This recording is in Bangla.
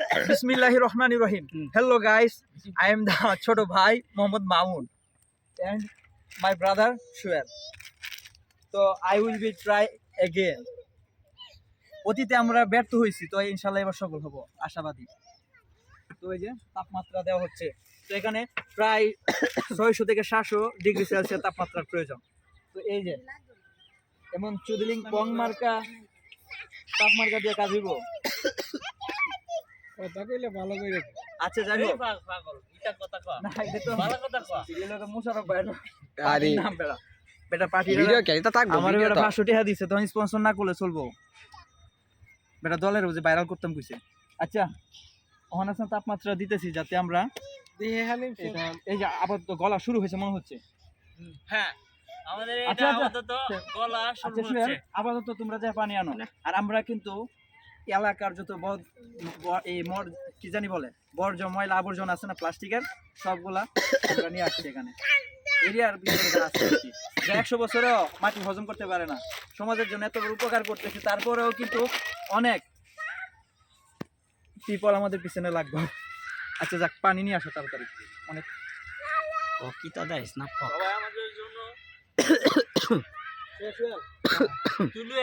Bismillahirrahmanirrahim. Hello guys, I am the ছোট ভাই Mohammad Mamun and my brother Shuel. So I will be try again. অতীতে আমরা ব্যর্থ হয়েছি, তো ইনশাআল্লাহ এবার সফল হব আশাবাদী। তো এই যে তাপমাত্রা দেওয়া হচ্ছে, তো এখানে প্রায় 600 থেকে 700 ডিগ্রি সেলসিয়াস তাপমাত্রার প্রয়োজন। তো এই যে এমন চুদলিং পং মার্কা তাপমাত্রা দিয়ে কাজ হইব। কথা কইলে ভালো করে আচ্ছা যাই হোক, পাগল এটা কথা কয় না এটা তো ভালো কথা কয় সিরিয়ালের মুশারফ ভাই আরে নাম বেটা পার্টি ভিডিও কে এটা থাকবো আমার ভিডিও বেটা তো 500 টাকা দিছে, তখন স্পন্সর না করলে চলবো বেটা, দলের যে ভাইরাল করতাম কইছে। আচ্ছা অনাসন তাপমাত্রা দিতেছি যাতে আমরা দিয়ে হালিম এই যে আপাতত গলা শুরু হয়েছে মনে হচ্ছে। হ্যাঁ আমাদের আচ্ছা, এটা আচ্ছা। আপাতত গলা শুরু আচ্ছা হচ্ছে শুয়ে আপাতত তোমরা যে পানি আনো, আর আমরা কিন্তু এলাকার যত এই কি জানি বলে বর্জ্য ময়লা আবর্জনা আছে না প্লাস্টিকের, সবগুলা আমরা নিয়ে আসছি এখানে এরিয়ার ভিতরে যা আছে আর কি। যা 100 বছরেও মাটি হজম করতে পারে না, সমাজের জন্য এত বড় উপকার করতেছি, তারপরেও কিন্তু অনেক পিপল আমাদের পিছনে লাগবে। আচ্ছা যাক, পানি নিয়ে আসো তাড়াতাড়ি, অনেক ও কি তা দেয় স্ন্যাপ সবাই আমাদের জন্য তুই